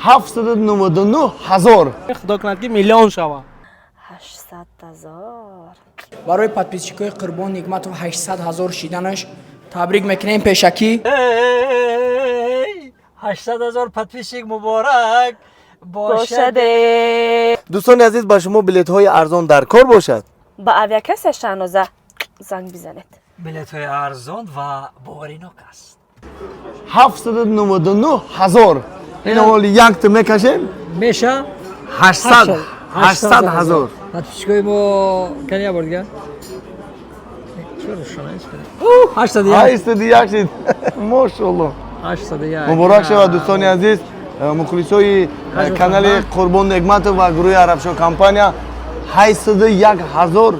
799,000. خدا کند که میلیون شوه. 800,000. برای подписчикои Қурбон Нигматов 800,000 шиданаш табрик мекунем пешакӣ. 800,000 подписчик муборак бошад. دوستان عزیز با شما بلیط های ارزان در کار باشد. با авиакасия Шаҳноза занг бизанед. بلیط های ارزان و باورینок است. 799,000. این حالی یک تا میکشیم میشه 800,000. подписчикои мо кани абор дига чо рӯшона ист кани 801 شد. ماشاءالله. 801 مبارک شود دوستان عزیز، مخلصای کانال قربان نگمتov و گروه عربشو کمپانیا 801,000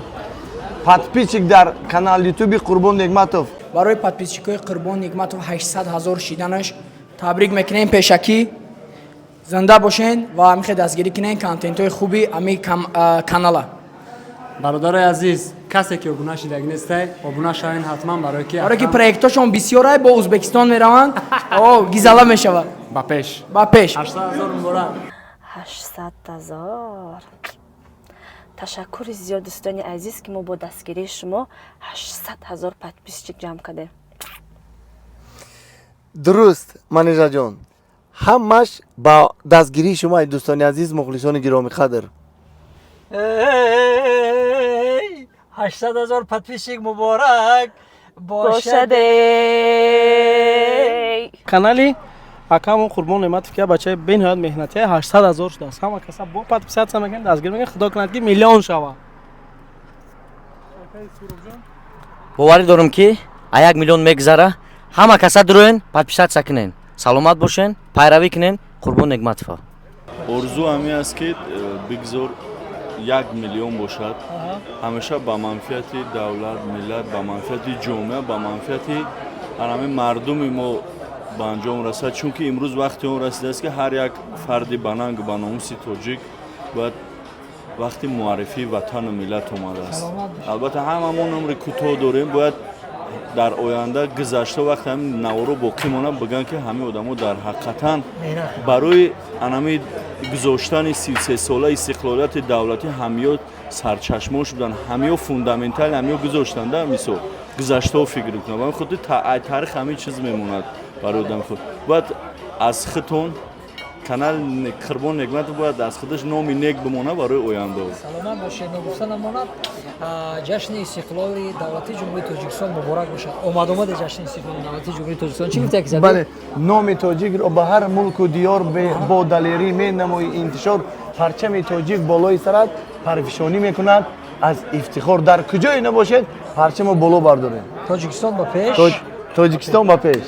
подписчик در کانال یوتیوب قربان نگمتov. برای подписчикои Қурбон Нигматов 800,000 шиданаш табрик мекунем пешакӣ. занда бошен ва мехоҳед дастгирӣ кунен контентҳои хуби ами канала. бародари азиз, касе ки обуна шидаги нестай, обуна шавен ҳатман барое ки проектҳошон бисёрай бо Узбекистон мераванд. гизала мешавад. ба пеш. 800,000 муборак. 800,000. ташаккури зиёд дӯстони азиз ки мо бо дастгирии шумо 800,000 подписчик ҷамъ кардем. درست منیژه جان، همش با دستگیری شما دوستان عزیز، مخلصان گرامی قدر. 800,000 подписчик муборак бошад. канали акамон Қурбон Нигматов ки бачаи бениҳоят меҳнатӣ 800,000 шудааст. ҳама каса бо подписатсия мекунад, дастгир мекунад, худо кунад ки миллион шава. боварӣ дорам ки 1 миллион мегузара. ҳама каса дуроен подписатсия кунен. саломат бошен, пайравӣ кунен Қурбон Нигматова. орзу ҳамин аст ки бигзор 1 миллион бошад. ҳамеша ба манфиати давлат, миллат, ба манфиати ҷомеа, ба манфиати ҳамин мардуми мо ба анҷом расад. чунки имрӯз вақти он расидааст ки ҳар як фарди бананг ба номуси тоҷик бояд вақти муаррифии ватану миллат омадааст. албатта ҳамамон умри кӯтоҳ дорем, бояд дар оянда гузашта вақте ҳамин наворо боқӣ монад бигӯянд ки ҳамин одамо дар ҳақиқатан барои анами гузоштани 33 сола истиқлолияти давлатӣ ҳамиё сарчашмош буданд, ҳамиё фундаментали ҳамиё гузоштанд. дар мисол гузаштаҳо фикр кунад, ба худи таърих ҳамин чиз мемонад барои одами худ. бояд аз хитон канал Қурбон Нигматов бояд аз худаш номи нек бимонад барои ояндао. саломат бошед. ногуфта намонад ҷашни истиқлоли давлати ҷумҳурии Тоҷикистон муборак бошад. омадомади ҷашни истиқлоли давлати ҷумҳурии Тоҷикистон чӣ гуфта ки зад? بله، نام تاجیک را به هر ملک و دیار با دلیری می نمایی انتشار پرچم تاجیک بالای سرت پرفشانی میکند. از افتخار در کجای نباشد پرچم بالا بردارید. Тоҷикистон ба пеш. تاجیکستان با پیش.